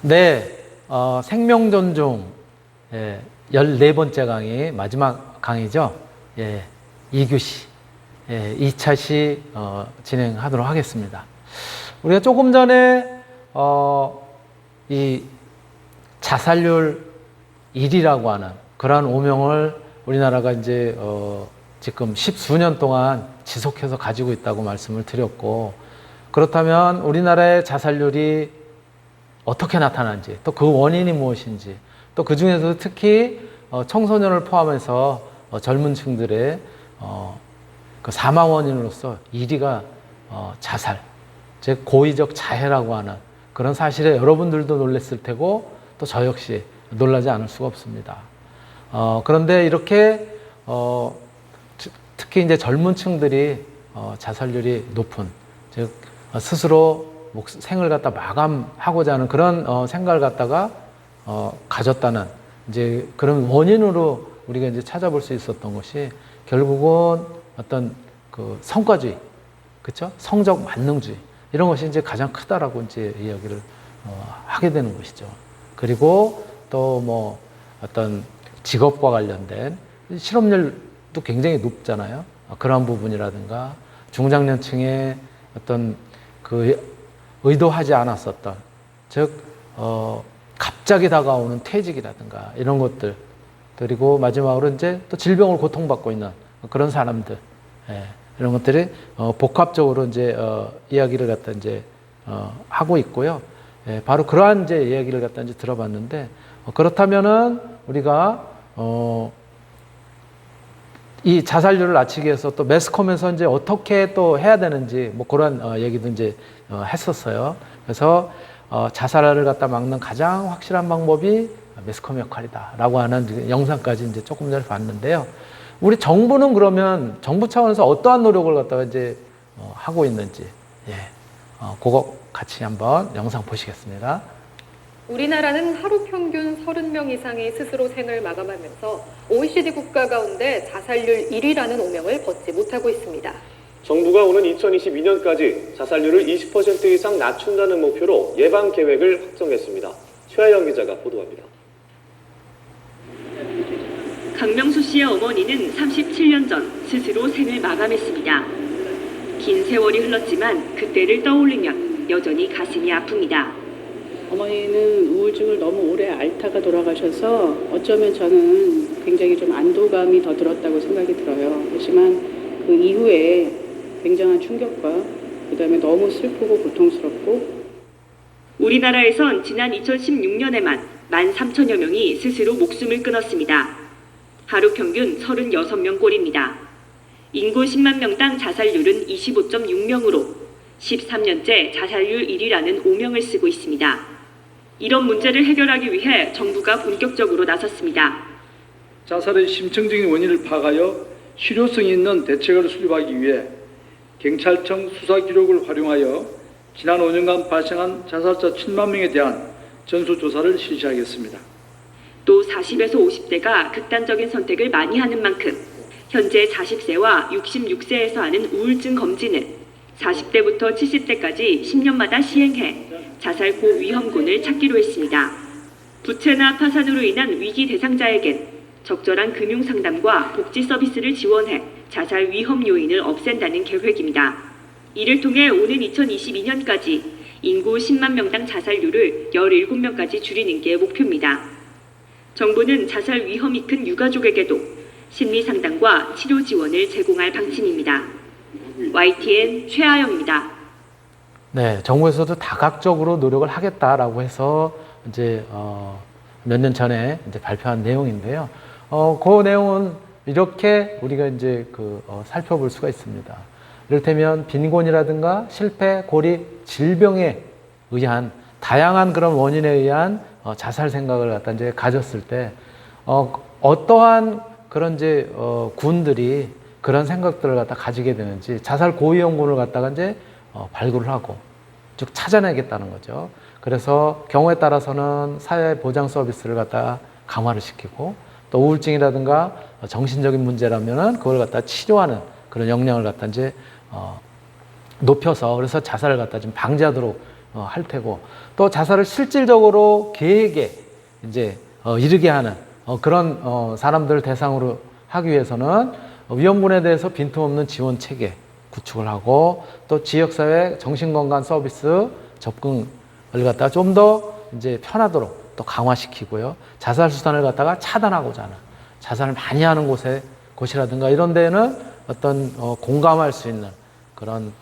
네, 생명존중, 14번째 강의, 마지막 강의죠. 예, 2교시, 2차 시 진행하도록 하겠습니다. 우리가 조금 전에 이 자살률 1위라고 하는 그러한 오명을 우리나라가 이제 지금 10수년 동안 지속해서 가지고 있다고 말씀을 드렸고, 그렇다면 우리나라의 자살률이 어떻게 나타나는지, 또 그 원인이 무엇인지, 또 그 중에서 특히 청소년을 포함해서 젊은 층들의 그 사망 원인으로서 1위가 자살, 즉 고의적 자해라고 하는 그런 사실에 여러분들도 놀랐을 테고 또 저 역시 놀라지 않을 수가 없습니다. 그런데 이렇게 특히 이제 젊은 층들이 자살률이 높은, 즉 스스로 생을 갖다 마감하고자 하는 그런 생각을 갖다가 가졌다는 이제 그런 원인으로 우리가 이제 찾아볼 수 있었던 것이 결국은 어떤 그 성과주의, 그렇죠? 성적 만능주의 이런 것이 이제 가장 크다라고 이제 이야기를 하게 되는 것이죠. 그리고 또 뭐 어떤 직업과 관련된 실업률도 굉장히 높잖아요. 그러한 부분이라든가 중장년층의 어떤 그 의도하지 않았었던, 즉 갑자기 다가오는 퇴직이라든가 이런 것들, 그리고 마지막으로 이제 또 질병을 고통받고 있는 그런 사람들, 이런 것들이 복합적으로 이제 이야기를 갖다 이제 하고 있고요. 바로 그러한 이제 이야기를 갖다 이제 들어봤는데, 그렇다면은 우리가 이 자살률을 낮추기 위해서 또 매스컴에서 이제 어떻게 또 해야 되는지 뭐 그런 얘기도 이제 했었어요. 그래서 자살을 갖다 막는 가장 확실한 방법이 매스컴 역할이다라고 하는 영상까지 이제 조금 전에 봤는데요. 우리 정부는 그러면 정부 차원에서 어떠한 노력을 갖다가 이제 하고 있는지, 그거 같이 한번 영상 보시겠습니다. 우리나라는 하루 평균 30명 이상이 스스로 생을 마감하면서 OECD 국가 가운데 자살률 1위라는 오명을 벗지 못하고 있습니다. 정부가 오는 2022년까지 자살률을 20% 이상 낮춘다는 목표로 예방 계획을 확정했습니다. 최하영 기자가 보도합니다. 강명수 씨의 어머니는 37년 전 스스로 생을 마감했습니다. 긴 세월이 흘렀지만 그때를 떠올리면 여전히 가슴이 아픕니다. 어머니는 우울증을 너무 오래 앓다가 돌아가셔서 어쩌면 저는 굉장히 좀 안도감이 더 들었다고 생각이 들어요. 그렇지만 그 이후에 굉장한 충격과 그다음에 너무 슬프고 고통스럽고, 우리나라에선 지난 2016년에만 13,000여 명이 스스로 목숨을 끊었습니다. 하루 평균 36명 꼴입니다. 인구 10만 명당 자살률은 25.6명으로 13년째 자살률 1위라는 오명을 쓰고 있습니다. 이런 문제를 해결하기 위해 정부가 본격적으로 나섰습니다. 자살의 심층적인 원인을 파악하여 실효성 있는 대책을 수립하기 위해 경찰청 수사 기록을 활용하여 지난 5년간 발생한 자살자 7만 명에 대한 전수조사를 실시하겠습니다. 또 40에서 50대가 극단적인 선택을 많이 하는 만큼 현재 40세와 66세에서 하는 우울증 검진은 40대부터 70대까지 10년마다 시행해 자살 고위험군을 찾기로 했습니다. 부채나 파산으로 인한 위기 대상자에겐 적절한 금융 상담과 복지 서비스를 지원해 자살 위험 요인을 없앤다는 계획입니다. 이를 통해 오는 2022년까지 인구 10만 명당 자살률을 17명까지 줄이는 게 목표입니다. 정부는 자살 위험이 큰 유가족에게도 심리 상담과 치료 지원을 제공할 방침입니다. YTN 최하영입니다. 네, 정부에서도 다각적으로 노력을 하겠다라고 해서 이제 몇 년 전에 이제 발표한 내용인데요. 그 내용은 이렇게 우리가 이제 살펴볼 수가 있습니다. 이를테면 빈곤이라든가 실패, 고립, 질병에 의한 다양한 그런 원인에 의한 자살 생각을 갖다 이제 가졌을 때 어떠한 그런 이제 군들이 그런 생각들을 갖다 가지게 되는지 자살 고위험군을 갖다가 이제 발굴을 하고 즉 찾아내겠다는 거죠. 그래서 경우에 따라서는 사회 보장 서비스를 갖다 강화를 시키고 또 우울증이라든가 정신적인 문제라면은 그걸 갖다 치료하는 그런 역량을 갖다 이제 높여서 그래서 자살을 갖다 좀 방지하도록 할 테고, 또 자살을 실질적으로 계획에 이제 이르게 하는 그런 사람들을 대상으로 하기 위해서는 위험군에 대해서 빈틈없는 지원 체계 구축을 하고, 또 지역사회 정신건강 서비스 접근을 갖다가 좀 더 이제 편하도록 또 강화시키고요. 자살 수단을 갖다가 차단하고자 하는, 자살을 많이 하는 곳이라든가 이런 데는 어떤 공감할 수 있는 그런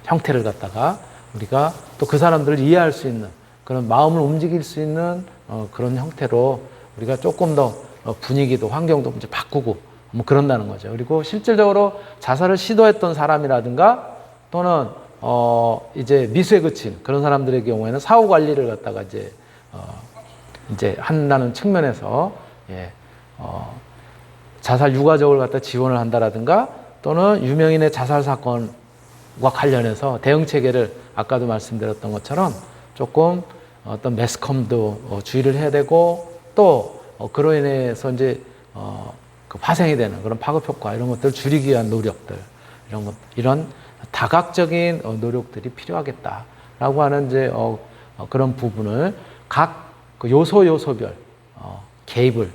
형태를 갖다가 우리가 또 그 사람들을 이해할 수 있는 그런 마음을 움직일 수 있는 그런 형태로 우리가 조금 더 분위기도 환경도 이제 바꾸고 뭐 그런다는 거죠. 그리고 실질적으로 자살을 시도했던 사람이라든가 또는 이제 미수에 그친 그런 사람들의 경우에는 사후 관리를 갖다가 이제 한다는 측면에서 자살 유가족을 갖다 지원을 한다라든가, 또는 유명인의 자살 사건과 관련해서 대응 체계를 아까도 말씀드렸던 것처럼 조금 어떤 매스컴도 주의를 해야 되고, 또 그로 인해서 이제 그 파생이 되는 그런 파급 효과 이런 것들을 줄이기 위한 노력들, 이런 다각적인 노력들이 필요하겠다라고 하는 이제 그런 부분을 각 그 요소별 개입을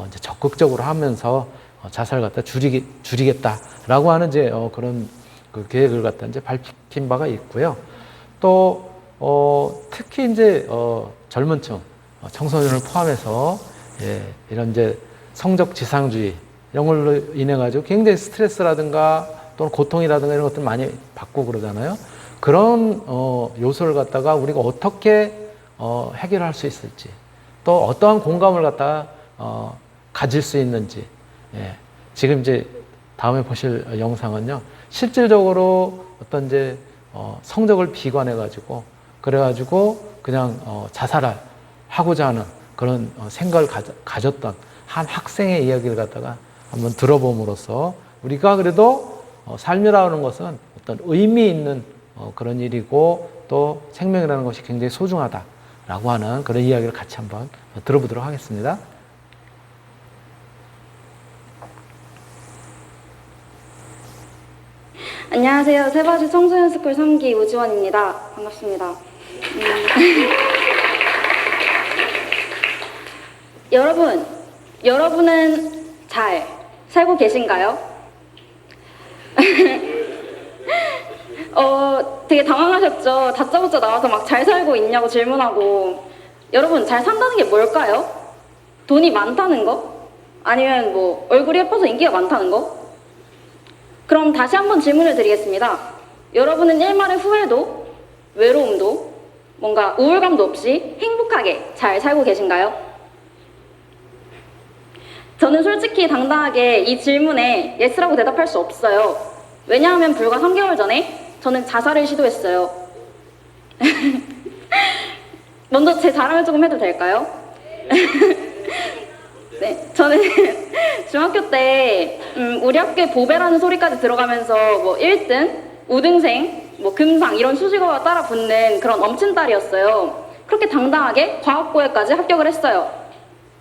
이제 적극적으로 하면서 자살을 갖다 줄이겠다라고 하는 이제 그런 그 계획을 갖다 이제 밝힌 바가 있고요. 또 특히 이제 젊은층 청소년을 포함해서 이런 이제 성적 지상주의 이런 걸로 인해 가지고 굉장히 스트레스라든가 또는 고통이라든가 이런 것들 많이 받고 그러잖아요. 그런 요소를 갖다가 우리가 어떻게 해결할 수 있을지, 또 어떠한 공감을 갖다가 가질 수 있는지. 지금 이제 다음에 보실 영상은요, 실질적으로 어떤 이제 성적을 비관해 가지고 그래가지고 그냥 자살을 하고자 하는 그런 생각을 가졌던 한 학생의 이야기를 갖다가 한번 들어봄으로써 우리가 그래도 삶이라는 것은 어떤 의미 있는 그런 일이고, 또 생명이라는 것이 굉장히 소중하다라고 하는 그런 이야기를 같이 한번 들어보도록 하겠습니다. 안녕하세요. 세바시 청소년스쿨 3기 우지원입니다. 반갑습니다. 여러분은 잘 살고 계신가요? 되게 당황하셨죠? 다짜고짜 나와서 막 잘 살고 있냐고 질문하고. 여러분, 잘 산다는 게 뭘까요? 돈이 많다는 거? 아니면 뭐 얼굴이 예뻐서 인기가 많다는 거? 그럼 다시 한번 질문을 드리겠습니다. 여러분은 일말의 후회도, 외로움도, 뭔가 우울감도 없이 행복하게 잘 살고 계신가요? 저는 솔직히 당당하게 이 질문에 예스라고 대답할 수 없어요. 왜냐하면 불과 3개월 전에 저는 자살을 시도했어요. 먼저 제 자랑을 조금 해도 될까요? 네, 저는 중학교 때 우리 학교에 보배라는 소리까지 들어가면서 뭐 1등, 우등생, 뭐 금상 이런 수식어가 따라 붙는 그런 엄친딸이었어요. 그렇게 당당하게 과학고에까지 합격을 했어요.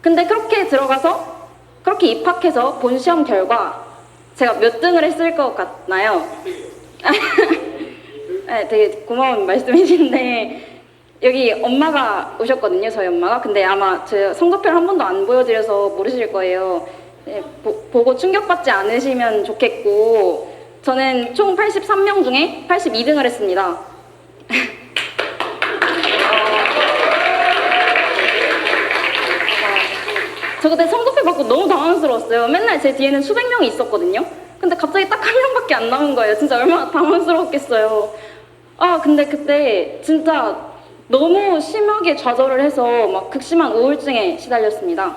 근데 그렇게 들어가서 그렇게 입학해서 본 시험 결과 제가 몇 등을 했을 것 같나요? 네, 되게 고마운 말씀이신데 여기 엄마가 오셨거든요, 저희 엄마가. 근데 아마 제 성적표를 한 번도 안 보여드려서 모르실 거예요. 네, 보고 충격받지 않으시면 좋겠고, 저는 총 83명 중에 82등을 했습니다. 저 그때 성적표 받고 너무 당황스러웠어요. 맨날 제 뒤에는 수백 명이 있었거든요. 근데 갑자기 딱 한 명밖에 안 나온 거예요. 진짜 얼마나 당황스러웠겠어요. 근데 그때 진짜 너무 심하게 좌절을 해서 막 극심한 우울증에 시달렸습니다.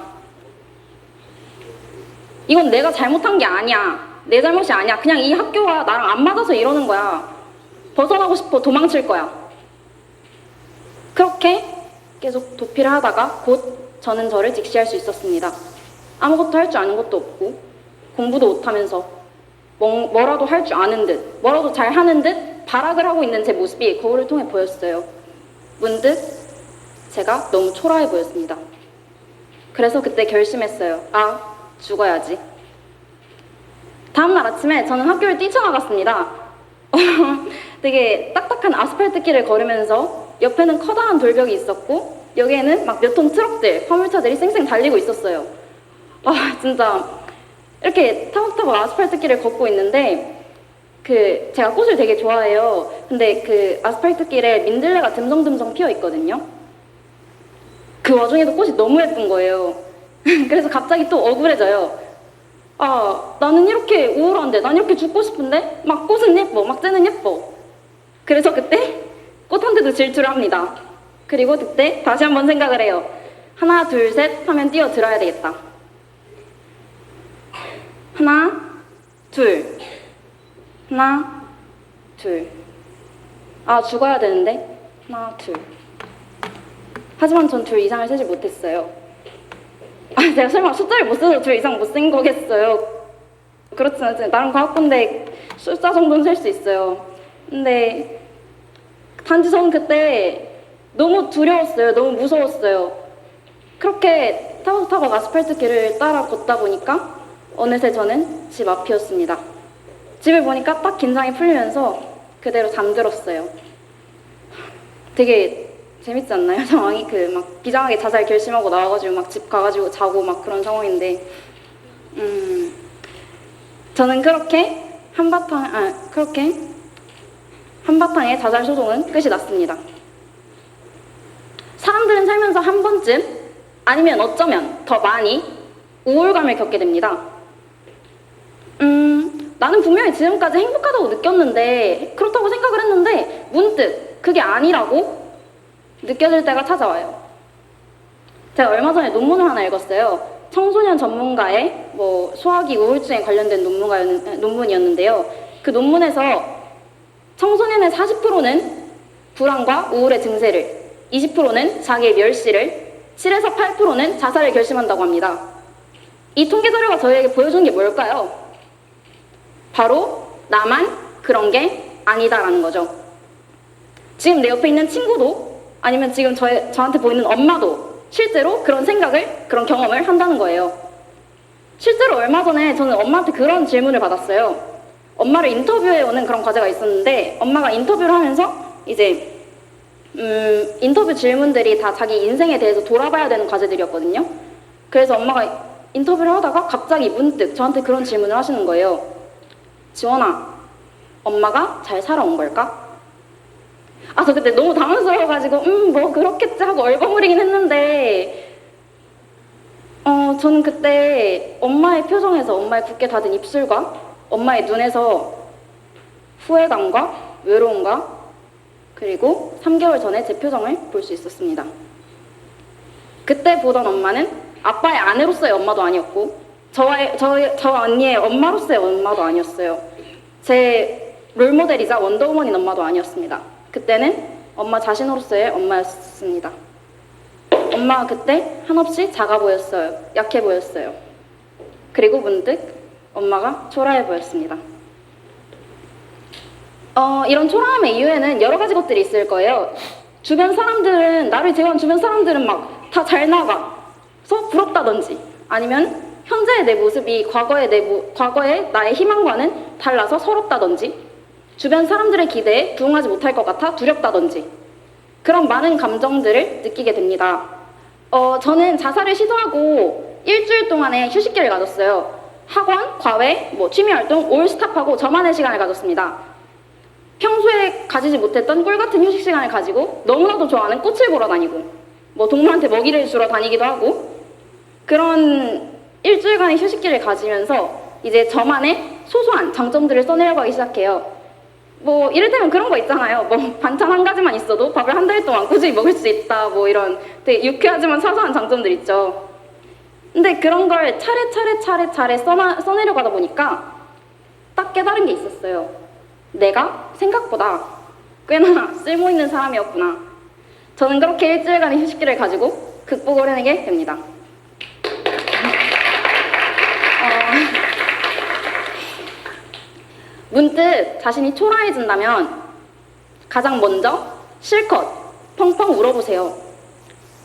이건 내가 잘못한 게 아니야. 내 잘못이 아니야. 그냥 이 학교가 나랑 안 맞아서 이러는 거야. 벗어나고 싶어. 도망칠 거야. 그렇게 계속 도피를 하다가 곧 저는 저를 직시할 수 있었습니다. 아무것도 할 줄 아는 것도 없고 공부도 못하면서 뭐라도 할 줄 아는 듯, 뭐라도 잘 하는 듯 발악을 하고 있는 제 모습이 거울을 통해 보였어요. 문득 제가 너무 초라해 보였습니다. 그래서 그때 결심했어요. 죽어야지. 다음날 아침에 저는 학교를 뛰쳐나갔습니다. 되게 딱딱한 뾰족한 아스팔트 길을 걸으면서 옆에는 커다란 돌벽이 있었고 여기에는 막 몇 톤 트럭들, 화물차들이 쌩쌩 달리고 있었어요. 아 진짜 이렇게 타박타박 아스팔트 길을 걷고 있는데 제가 꽃을 되게 좋아해요. 근데 그 아스팔트 길에 민들레가 듬성듬성 피어 있거든요. 그 와중에도 꽃이 너무 예쁜 거예요. 그래서 갑자기 또 억울해져요. 아, 나는 이렇게 우울한데, 난 이렇게 죽고 싶은데, 막 꽃은 예뻐, 막 쟤는 예뻐. 그래서 그때 꽃한테도 질투를 합니다. 그리고 그때 다시 한번 생각을 해요. 하나, 둘, 셋 하면 뛰어들어야 되겠다. 하나, 둘. 하나, 둘. 아, 죽어야 되는데. 하나, 둘. 하지만 전 둘 이상을 세지 못했어요. 아, 제가 설마 숫자를 못 써서 둘 이상 못 센 거겠어요. 그렇진 않지만 나름 과학고인데 숫자 정도는 셀 수 있어요. 근데 단지 저는 그때 너무 두려웠어요. 너무 무서웠어요. 그렇게 타박타박 아스팔트 길을 따라 걷다 보니까 어느새 저는 집 앞이었습니다. 집을 보니까 딱 긴장이 풀리면서 그대로 잠들었어요. 되게 재밌지 않나요? 상황이 막 비장하게 자살 결심하고 나와가지고 막 집 가가지고 자고 막 그런 상황인데, 저는 그렇게 한바탕의 자살 소동은 끝이 났습니다. 사람들은 살면서 한 번쯤 아니면 어쩌면 더 많이 우울감을 겪게 됩니다. 나는 분명히 지금까지 행복하다고 느꼈는데, 그렇다고 생각을 했는데 문득 그게 아니라고 느껴질 때가 찾아와요. 제가 얼마 전에 논문을 하나 읽었어요. 청소년 전문가의 소화기 우울증에 관련된 논문이었는데요. 그 논문에서 청소년의 40%는 불안과 우울의 증세를, 20%는 자기의 멸시를, 7에서 8%는 자살을 결심한다고 합니다. 이 통계 자료가 저희에게 보여준 게 뭘까요? 바로 나만 그런 게 아니다라는 거죠. 지금 내 옆에 있는 친구도 아니면 지금 저한테 보이는 엄마도 실제로 그런 생각을, 그런 경험을 한다는 거예요. 실제로 얼마 전에 저는 엄마한테 그런 질문을 받았어요. 엄마를 인터뷰해오는 그런 과제가 있었는데 엄마가 인터뷰를 하면서 이제 인터뷰 질문들이 다 자기 인생에 대해서 돌아봐야 되는 과제들이었거든요. 그래서 엄마가 인터뷰를 하다가 갑자기 문득 저한테 그런 질문을 하시는 거예요. 지원아, 엄마가 잘 살아온 걸까? 아, 저 그때 너무 당황스러워가지고 뭐 그렇겠지 하고 얼버무리긴 했는데 저는 그때 엄마의 표정에서, 엄마의 굳게 닫은 입술과 엄마의 눈에서 후회감과 외로움과 그리고 3개월 전에 제 표정을 볼 수 있었습니다. 그때 보던 엄마는 아빠의 아내로서의 엄마도 아니었고 저 언니의 엄마로서의 엄마도 아니었어요. 제 롤모델이자 원더우먼인 엄마도 아니었습니다. 그때는 엄마 자신으로서의 엄마였습니다. 엄마가 그때 한없이 작아 보였어요. 약해 보였어요. 그리고 문득 엄마가 초라해 보였습니다. 이런 초라함의 이유에는 여러 가지 것들이 있을 거예요. 주변 사람들은, 나를 제외한 주변 사람들은 막 다 잘 나가서 부럽다든지, 아니면 현재의 내 모습이 과거의 나의 희망과는 달라서 서럽다든지, 주변 사람들의 기대에 부응하지 못할 것 같아 두렵다든지, 그런 많은 감정들을 느끼게 됩니다. 저는 자살을 시도하고 일주일 동안의 휴식기를 가졌어요. 학원, 과외, 취미활동 올 스탑하고 저만의 시간을 가졌습니다. 평소에 가지지 못했던 꿀같은 휴식 시간을 가지고 너무나도 좋아하는 꽃을 보러 다니고 동물한테 먹이를 주러 다니기도 하고, 그런 일주일간의 휴식기를 가지면서 이제 저만의 소소한 장점들을 써내려가기 시작해요. 이를테면 그런 거 있잖아요. 반찬 한 가지만 있어도 밥을 한 달 동안 꾸준히 먹을 수 있다, 이런 되게 유쾌하지만 사소한 장점들 있죠. 근데 그런 걸 차례 써내려가다 보니까 딱 깨달은 게 있었어요. 내가 생각보다 꽤나 쓸모있는 사람이었구나. 저는 그렇게 일주일간의 휴식기를 가지고 극복을 해내게 됩니다. 문득 자신이 초라해진다면 가장 먼저 실컷 펑펑 울어보세요.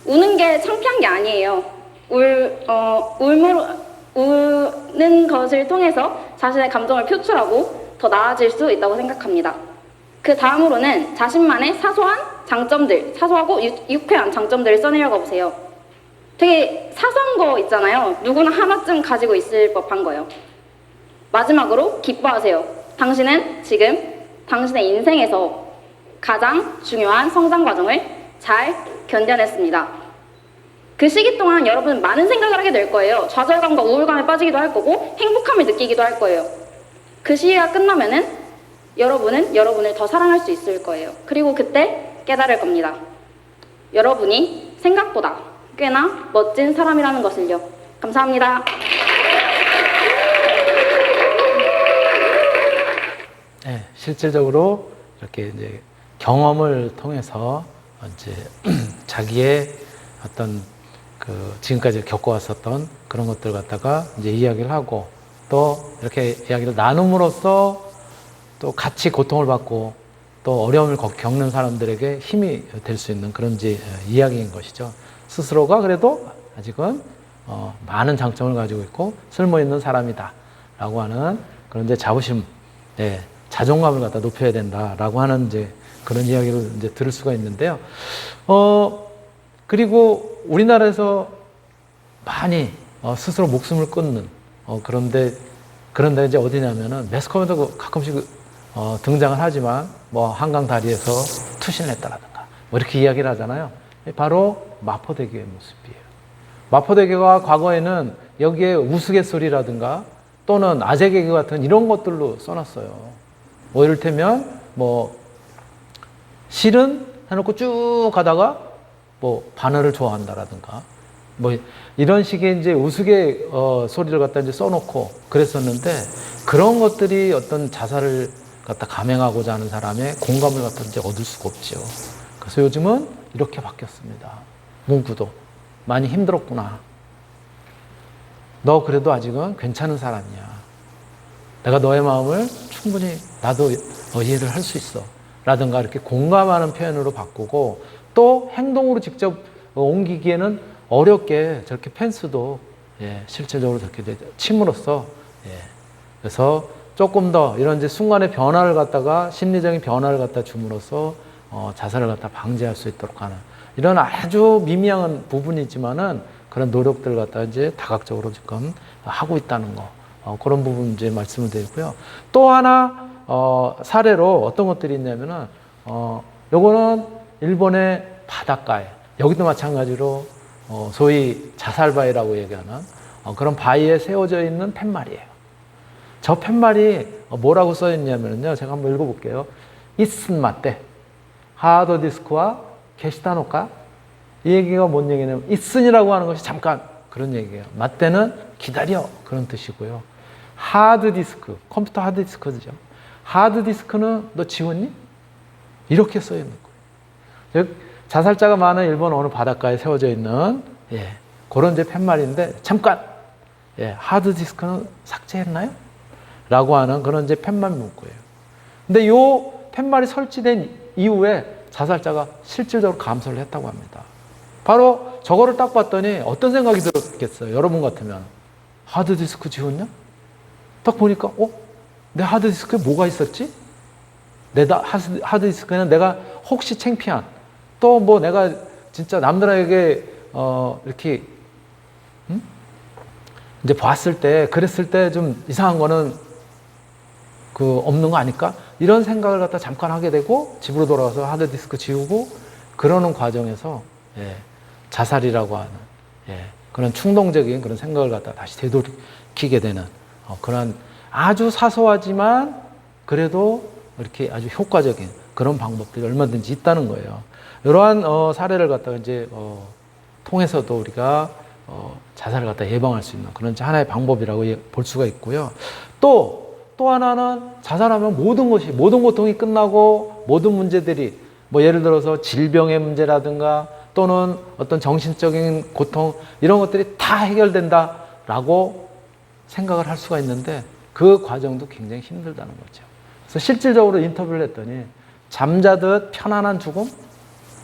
우는 게 창피한 게 아니에요. 우는 것을 통해서 자신의 감정을 표출하고 더 나아질 수 있다고 생각합니다. 그 다음으로는 자신만의 사소한 장점들, 사소하고 유쾌한 장점들을 써내려가 보세요. 되게 사소한 거 있잖아요. 누구나 하나쯤 가지고 있을 법한 거예요. 마지막으로 기뻐하세요. 당신은 지금 당신의 인생에서 가장 중요한 성장 과정을 잘 견뎌냈습니다. 그 시기 동안 여러분은 많은 생각을 하게 될 거예요. 좌절감과 우울감에 빠지기도 할 거고 행복함을 느끼기도 할 거예요. 그 시기가 끝나면은 여러분은 여러분을 더 사랑할 수 있을 거예요. 그리고 그때 깨달을 겁니다. 여러분이 생각보다 꽤나 멋진 사람이라는 것을요. 감사합니다. 네, 실질적으로 이렇게 이제 경험을 통해서 이제 자기의 어떤 그 지금까지 겪어왔었던 그런 것들 갖다가 이제 이야기를 하고 또 이렇게 이야기를 나눔으로써 또 같이 고통을 받고 또 어려움을 겪는 사람들에게 힘이 될 수 있는 그런 이야기인 것이죠. 스스로가 그래도 아직은 많은 장점을 가지고 있고 쓸모 있는 사람이다 라고 하는 그런 이제 자부심, 네, 자존감을 갖다 높여야 된다라고 하는 이제 그런 이야기를 이제 들을 수가 있는데요. 그리고 우리나라에서 많이 스스로 목숨을 끊는 그런데 이제 어디냐면은 매스컴에도 가끔씩 등장을 하지만 뭐 한강 다리에서 투신을 했다라든가 뭐 이렇게 이야기를 하잖아요. 바로 마포대교의 모습이에요. 마포대교가 과거에는 여기에 우스갯소리라든가 또는 아재 개그 같은 이런 것들로 써놨어요. 뭐 이를테면 뭐 실은 해놓고 쭉 가다가 뭐 바늘을 좋아한다라든가 뭐 이런 식의 이제 우스갯소리를 갖다 이제 써놓고 그랬었는데 그런 것들이 어떤 자살을 갖다 감행하고자 하는 사람의 공감을 갖다 이제 얻을 수가 없죠. 그래서 요즘은 이렇게 바뀌었습니다. 문구도 많이 힘들었구나. 너 그래도 아직은 괜찮은 사람이야. 내가 너의 마음을 충분히 나도 이해를 할 수 있어. 라든가 이렇게 공감하는 표현으로 바꾸고 또 행동으로 직접 옮기기에는 어렵게 저렇게 펜스도 실질적으로 저렇게 침으로써 그래서 조금 더 이런 이제 순간의 변화를 갖다가 심리적인 변화를 갖다 줌으로써 자살을 갖다 방지할 수 있도록 하는 이런 아주 미미한 부분이지만은 그런 노력들을 갖다 이제 다각적으로 지금 하고 있다는 거 그런 부분 이제 말씀을 드리고요. 또 하나 사례로 어떤 것들이 있냐면은 요거는 일본의 바닷가에 여기도 마찬가지로 소위 자살바위라고 얘기하는 그런 바위에 세워져 있는 팻말이에요. 저 팻말이 뭐라고 써 있냐면요. 제가 한번 읽어볼게요. 이슨 맞대 하드디스크와 게시다노까 이 얘기가 뭔 얘기냐면 이슨이라고 하는 것이 잠깐 그런 얘기예요. 맞대는 기다려 그런 뜻이고요. 하드디스크 컴퓨터 하드디스크죠. 하드디스크는 너 지웠니? 이렇게 써 있는 거예요. 즉 자살자가 많은 일본 어느 바닷가에 세워져 있는 그런 이제 팻말인데 잠깐 하드디스크는 삭제했나요? 라고 하는 그런 이제 팻말 문구예요. 근데 요 팻말이 설치된 이후에 자살자가 실질적으로 감소를 했다고 합니다. 바로 저거를 딱 봤더니 어떤 생각이 들었겠어요? 여러분 같으면 하드디스크 지웠냐? 딱 보니까 내 하드디스크에 뭐가 있었지? 내 하드디스크에는 내가 혹시 창피한 또 뭐 내가 진짜 남들에게 이렇게 이제 봤을 때 그랬을 때 좀 이상한 거는 없는 거 아닐까? 이런 생각을 갖다 잠깐 하게 되고 집으로 돌아가서 하드디스크 지우고 그러는 과정에서 자살이라고 하는 그런 충동적인 그런 생각을 갖다 다시 되돌이키게 되는 그런 아주 사소하지만 그래도 이렇게 아주 효과적인 그런 방법들이 얼마든지 있다는 거예요. 이러한 사례를 갖다가 이제 통해서도 우리가 자살을 갖다 예방할 수 있는 그런 하나의 방법이라고 볼 수가 있고요. 또 하나는 자살하면 모든 고통이 끝나고 모든 문제들이 뭐 예를 들어서 질병의 문제라든가 또는 어떤 정신적인 고통 이런 것들이 다 해결된다라고 생각을 할 수가 있는데 그 과정도 굉장히 힘들다는 거죠. 그래서 실질적으로 인터뷰를 했더니 잠자듯 편안한 죽음?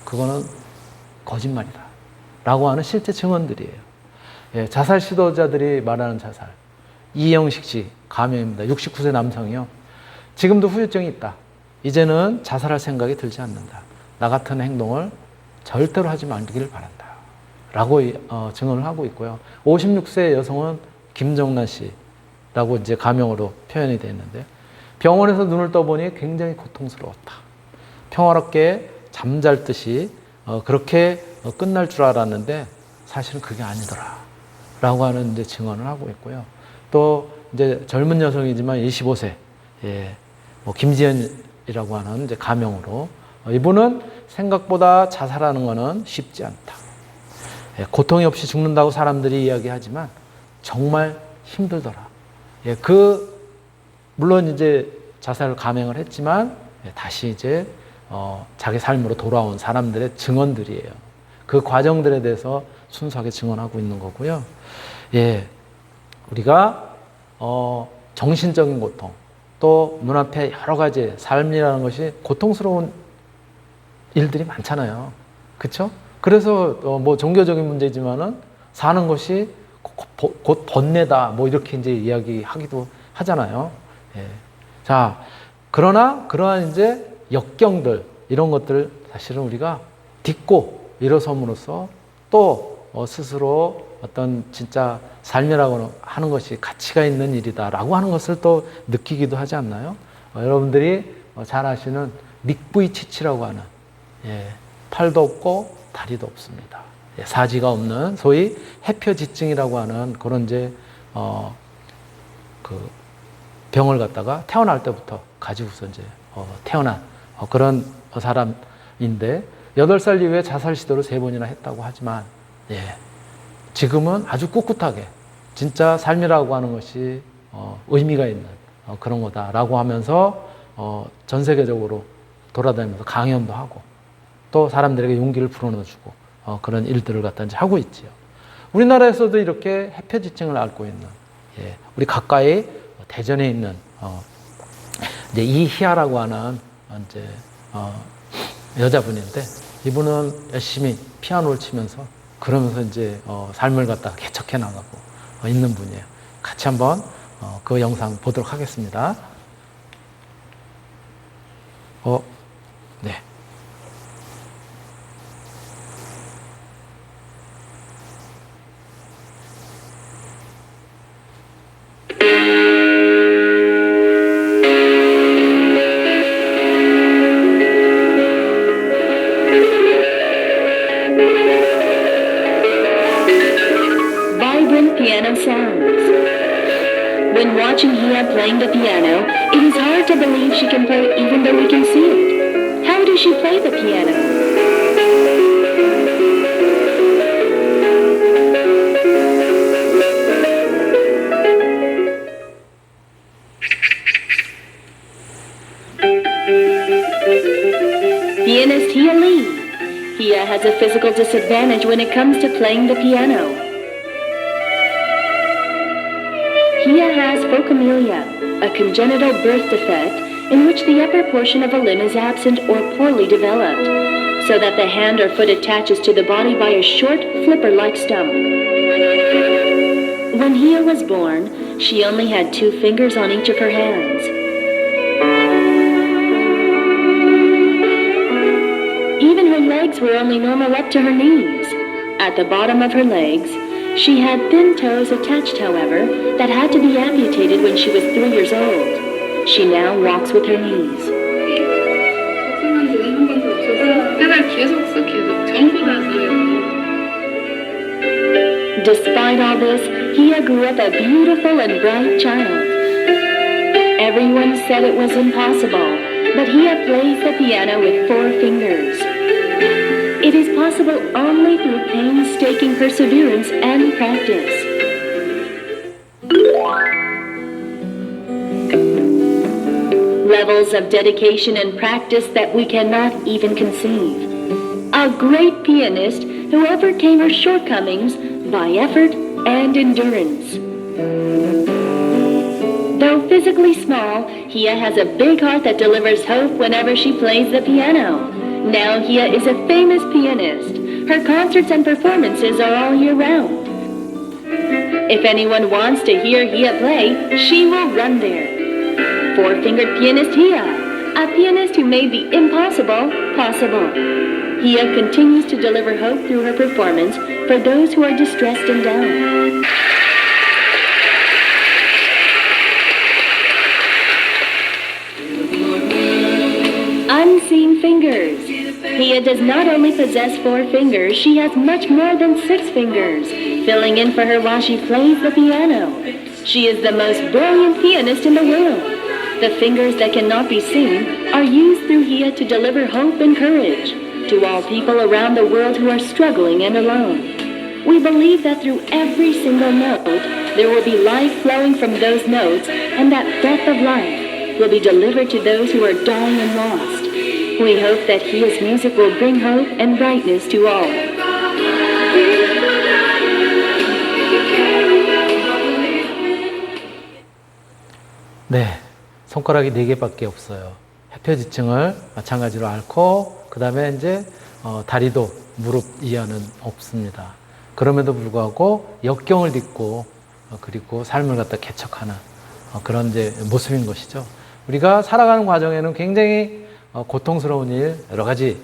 그거는 거짓말이다 라고 하는 실제 증언들이에요. 자살 시도자들이 말하는 자살. 이영식 씨 감염입니다. 69세 남성이요. 지금도 후유증이 있다. 이제는 자살할 생각이 들지 않는다. 나 같은 행동을 절대로 하지 말기를 바란다. 라고 증언을 하고 있고요. 56세 여성은 김정란 씨라고 이제 가명으로 표현이 되어 있는데, 병원에서 눈을 떠보니 굉장히 고통스러웠다. 평화롭게 잠잘 듯이 그렇게 끝날 줄 알았는데 사실은 그게 아니더라. 라고 하는 이제 증언을 하고 있고요. 또 이제 젊은 여성이지만 25세, 예, 뭐 김지연이라고 하는 이제 가명으로 이분은 생각보다 자살하는 것은 쉽지 않다. 예, 고통이 없이 죽는다고 사람들이 이야기하지만 정말 힘들더라. 예, 물론 이제 자살을 감행을 했지만 다시 이제 자기 삶으로 돌아온 사람들의 증언들이에요. 그 과정들에 대해서 순수하게 증언하고 있는 거고요. 예, 우리가 정신적인 고통, 또 눈앞에 여러 가지 삶이라는 것이 고통스러운 일들이 많잖아요. 그렇죠? 그래서 뭐 종교적인 문제지만은 사는 것이 곧 번뇌다, 뭐 이렇게 이제 이야기하기도 하잖아요. 예. 자, 그러나 그러한 이제 역경들, 이런 것들 사실은 우리가 딛고 일어섬으로써 또 스스로 어떤 진짜 삶이라고 하는 것이 가치가 있는 일이다라고 하는 것을 또 느끼기도 하지 않나요? 여러분들이 잘 아시는 닉부이치치라고 하는, 예, 팔도 없고 다리도 없습니다. 예, 사지가 없는 소위 해표지증이라고 하는 그런 이제 그 병을 갖다가 태어날 때부터 가지고서 이제 태어난 그런 사람인데 8살 이후에 자살 시도를 3번이나 했다고 하지만, 예, 지금은 아주 꿋꿋하게 진짜 삶이라고 하는 것이 의미가 있는 그런 거다라고 하면서 전 세계적으로 돌아다니면서 강연도 하고 또 사람들에게 용기를 불어넣어주고 그런 일들을 갖다 이제 하고 있지요. 우리나라에서도 이렇게 해표지증을 앓고 있는, 예, 우리 가까이 대전에 있는 이제 이희아라고 하는 이제 여자분인데, 이분은 열심히 피아노를 치면서 그러면서 이제 삶을 갖다가 개척해 나가고 있는 분이에요. 같이 한번 그 영상 보도록 하겠습니다. 네. Vibrant piano sounds. When watching Hia playing the piano, it is hard to believe she can play even though we can see it. How does she play the piano? Pianist Hia Lee. Hia has a physical disadvantage when it comes to playing the piano. Hia has phocomelia, a congenital birth defect in which the upper portion of a limb is absent or poorly developed, so that the hand or foot attaches to the body by a short, flipper-like stump. When Hia was born, she only had 2 fingers on each of her hands. Even her legs were only normal up to her knees. At the bottom of her legs, she had thin toes attached, however, that had to be amputated when she was 3 years old. She now walks with her knees. Despite all this, Hia grew up a beautiful and bright child. Everyone said it was impossible, but Hia plays the piano with 4 fingers. It is possible only through painstaking perseverance and practice. Levels of dedication and practice that we cannot even conceive. A great pianist who overcame her shortcomings by effort and endurance. Though physically small, Hia has a big heart that delivers hope whenever she plays the piano. Now Hia is a famous pianist. Her concerts and performances are all year round. If anyone wants to hear Hia play, she will run there. 4-fingered pianist Hia, a pianist who made the impossible possible. Hia continues to deliver hope through her performance for those who are distressed and down. Unseen fingers. Hia does not only possess 4 fingers, she has much more than 6 fingers, filling in for her while she plays the piano. She is the most brilliant pianist in the world. The fingers that cannot be seen are used through Hia to deliver hope and courage to all people around the world who are struggling and alone. We believe that through every single note, there will be life flowing from those notes, and that breath of life will be delivered to those who are dying and lost. We hope that Hia's music will bring hope and brightness to all. 네, 손가락이 4개밖에 없어요. 해표지층을 마찬가지로 앓고 그 다음에 이제 다리도 무릎 이하는 없습니다. 그럼에도 불구하고 역경을 딛고 그리고 삶을 갖다 개척하는 그런 이제 모습인 것이죠. 우리가 살아가는 과정에는 굉장히 고통스러운 일, 여러 가지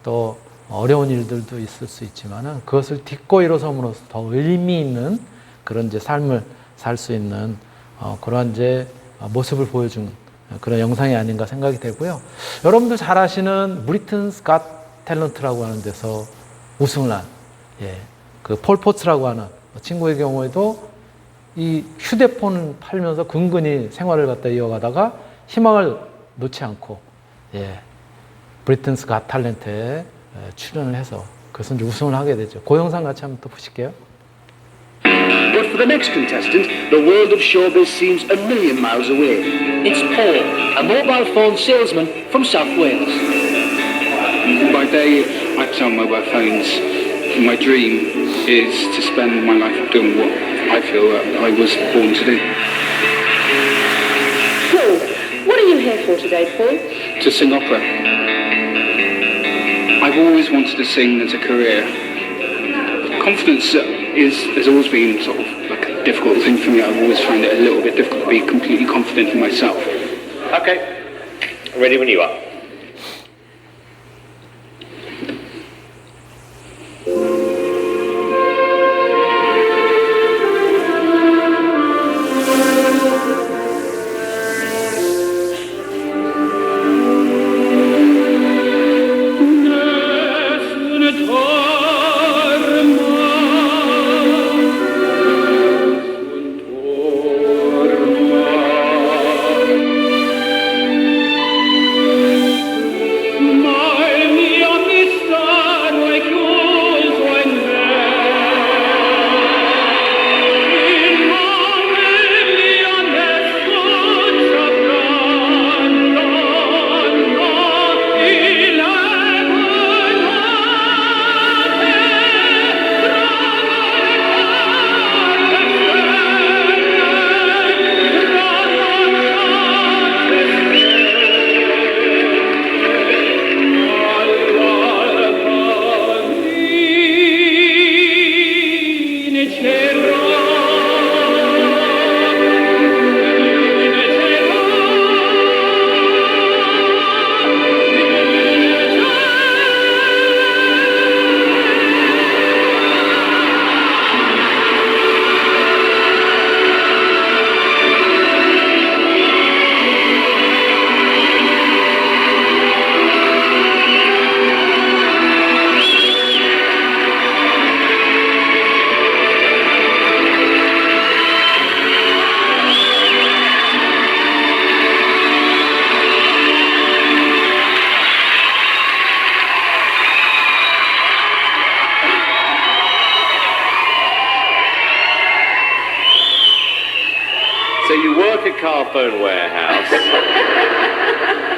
또 어려운 일들도 있을 수 있지만은 그것을 딛고 일어섬으로써 더 의미 있는 그런 이제 삶을 살 수 있는 그러한 이제 모습을 보여준 그런 영상이 아닌가 생각이 되고요. 여러분들 잘 아시는 브리튼스 갓 탤런트라고 하는 데서 우승을 한, 그 폴 포츠라고 하는 친구의 경우에도 이 휴대폰을 팔면서 근근히 생활을 갖다 이어가다가 희망을 놓지 않고, 브리튼스 갓 탤런트에 출연을 해서 그것은 이제 우승을 하게 되죠. 그 영상 같이 한번 또 보실게요. But for the next contestant, the world of showbiz seems a million miles away. It's Paul, a mobile phone salesman from South Wales. By day, I sell mobile phones. My dream is to spend my life doing what I feel that I was born to do. Paul, what are you here for today, Paul? To sing opera. I've always wanted to sing as a career. Confidence has always been sort of like a difficult thing for me. I've always found it a little bit difficult to be completely confident in myself. Okay, ready when you are. So you work at Car Phone Warehouse,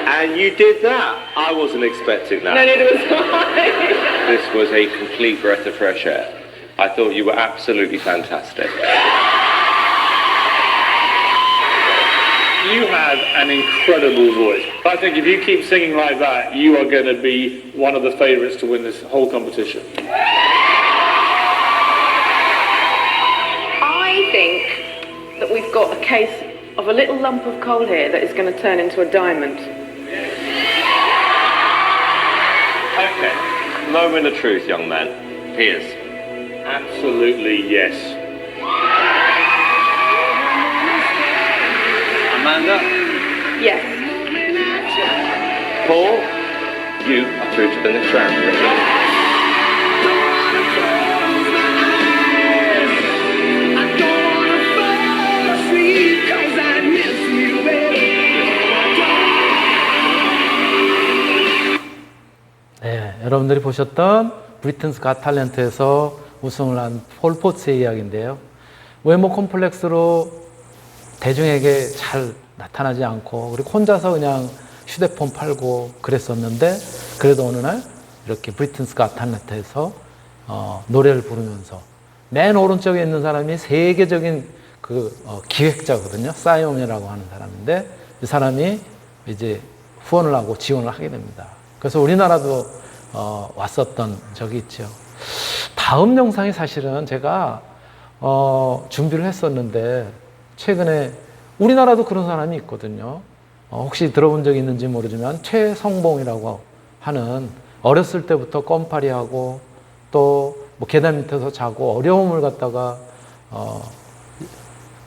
and you did that. I wasn't expecting that. No, neither was I. This was a complete breath of fresh air. I thought you were absolutely fantastic. You have an incredible voice. I think if you keep singing like that, you are going to be one of the favourites to win this whole competition. I think that we've got a case of a little lump of coal here that is going to turn into a diamond. moment of truth, young man. Piers. Absolutely yes. Amanda? Yes. Paul, you are through to the next round. 네, 여러분들이 보셨던 브리튼스 갓 탤런트에서 우승을 한 폴 포츠의 이야기인데요. 외모 콤플렉스로 대중에게 잘 나타나지 않고 그리고 혼자서 그냥 휴대폰 팔고 그랬었는데 그래도 어느 날 이렇게 브리튼스 갓 탤런트에서 노래를 부르면서 맨 오른쪽에 있는 사람이 세계적인 기획자거든요. 싸이옹이라고 하는 사람인데 이 사람이 이제 후원을 하고 지원을 하게 됩니다. 그래서 우리나라도 왔었던 적이 있죠. 다음 영상이 사실은 제가 준비를 했었는데 최근에 우리나라도 그런 사람이 있거든요. 혹시 들어본 적이 있는지 모르지만 최성봉이라고 하는 어렸을 때부터 껌파리하고 또 뭐 계단 밑에서 자고 어려움을 갖다가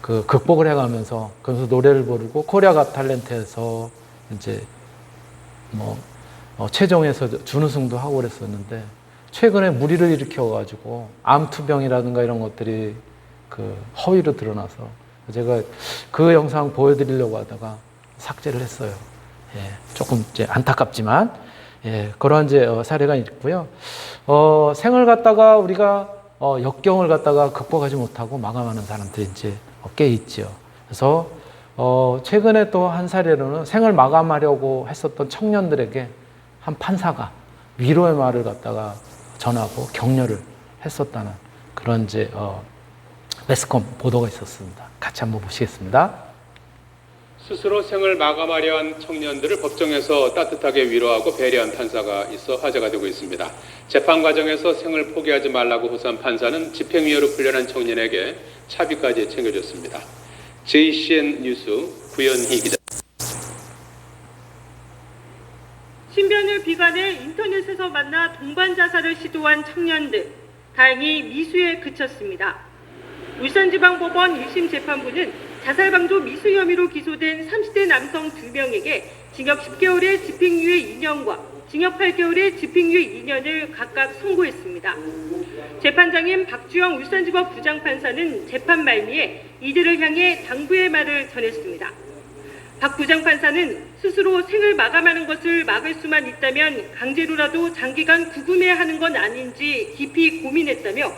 극복을 해가면서 그래서 노래를 부르고 코리아 갓 탤런트에서 이제 최종에서 준우승도 하고 그랬었는데 최근에 무리를 일으켜가지고 암투병이라든가 이런 것들이 허위로 드러나서 제가 그 영상 보여드리려고 하다가 삭제를 했어요. 예, 조금 이제 안타깝지만 그러한 이제 사례가 있고요. 생을 갖다가 우리가 역경을 갖다가 극복하지 못하고 마감하는 사람들이 이제 꽤 있죠. 그래서 최근에 또 한 사례로는 생을 마감하려고 했었던 청년들에게 한 판사가 위로의 말을 갖다가 전하고 격려를 했었다는 그런 이제 매스컴 보도가 있었습니다. 같이 한번 보시겠습니다. 스스로 생을 마감하려 한 청년들을 법정에서 따뜻하게 위로하고 배려한 판사가 있어 화제가 되고 있습니다. 재판 과정에서 생을 포기하지 말라고 호소한 판사는 집행유예로 풀려난 청년에게 차비까지 챙겨줬습니다. JCN 뉴스 구현희 기자. 신변을 비관해 인터넷에서 만나 동반 자살을 시도한 청년들, 다행히 미수에 그쳤습니다. 울산지방법원 1심 재판부는 자살방조 미수 혐의로 기소된 30대 남성 2명에게 징역 10개월의 집행유예 2년과 징역 8개월의 집행유예 2년을 각각 선고했습니다. 재판장인 박주영 울산지법 부장판사는 재판 말미에 이들을 향해 당부의 말을 전했습니다. 박 부장판사는 스스로 생을 마감하는 것을 막을 수만 있다면 강제로라도 장기간 구금해야 하는 건 아닌지 깊이 고민했다며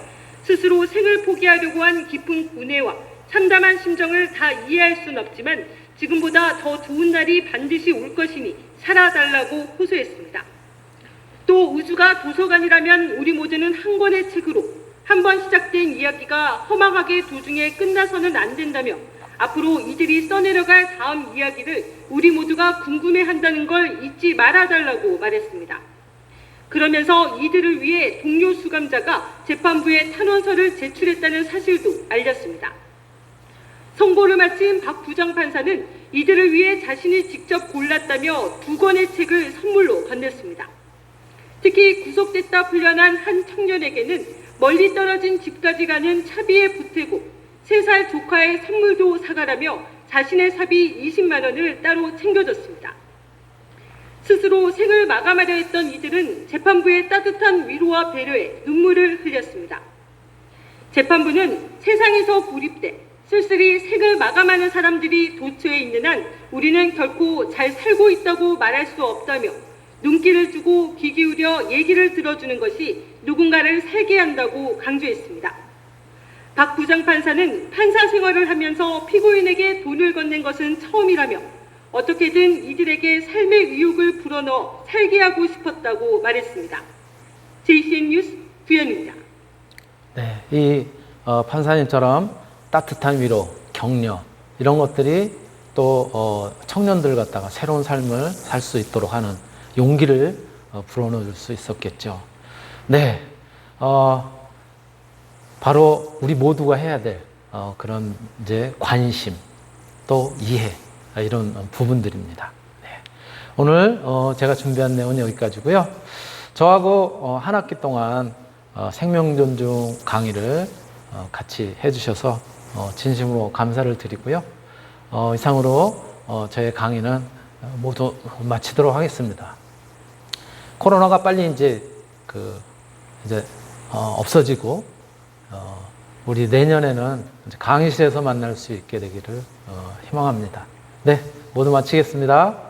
스스로 생을 포기하려고 한 깊은 고뇌와 참담한 심정을 다 이해할 순 없지만 지금보다 더 좋은 날이 반드시 올 것이니 살아달라고 호소했습니다. 또 우주가 도서관이라면 우리 모두는 한 권의 책으로 한 번 시작된 이야기가 허망하게 도중에 끝나서는 안 된다며 앞으로 이들이 써내려갈 다음 이야기를 우리 모두가 궁금해한다는 걸 잊지 말아달라고 말했습니다. 그러면서 이들을 위해 동료 수감자가 재판부에 탄원서를 제출했다는 사실도 알렸습니다. 선고를 마친 박 부장판사는 이들을 위해 자신이 직접 골랐다며 2권의 책을 선물로 건넸습니다. 특히 구속됐다 풀려난 한 청년에게는 멀리 떨어진 집까지 가는 차비에 보태고 3살 조카의 선물도 사가라며 자신의 사비 20만 원을 따로 챙겨줬습니다. 스스로 생을 마감하려 했던 이들은 재판부의 따뜻한 위로와 배려에 눈물을 흘렸습니다. 재판부는 세상에서 고립돼 쓸쓸히 생을 마감하는 사람들이 도처에 있는 한 우리는 결코 잘 살고 있다고 말할 수 없다며 눈길을 주고 귀 기울여 얘기를 들어주는 것이 누군가를 살게 한다고 강조했습니다. 박 부장판사는 판사 생활을 하면서 피고인에게 돈을 건넨 것은 처음이라며 어떻게든 이들에게 삶의 의욕을 불어넣어 살게 하고 싶었다고 말했습니다. JCN 뉴스 구현입니다. 네, 이 판사님처럼 따뜻한 위로, 격려 이런 것들이 또 청년들 갖다가 새로운 삶을 살 수 있도록 하는 용기를 불어넣어 줄 수 있었겠죠. 네, 바로 우리 모두가 해야 될 그런 이제 관심 또 이해 이런 부분들입니다. 네. 오늘 제가 준비한 내용은 여기까지고요. 저하고 한 학기 동안 생명존중 강의를 같이 해주셔서 진심으로 감사를 드리고요. 이상으로 저의 강의는 모두 마치도록 하겠습니다. 코로나가 빨리 이제 없어지고 우리 내년에는 강의실에서 만날 수 있게 되기를 희망합니다. 네, 모두 마치겠습니다.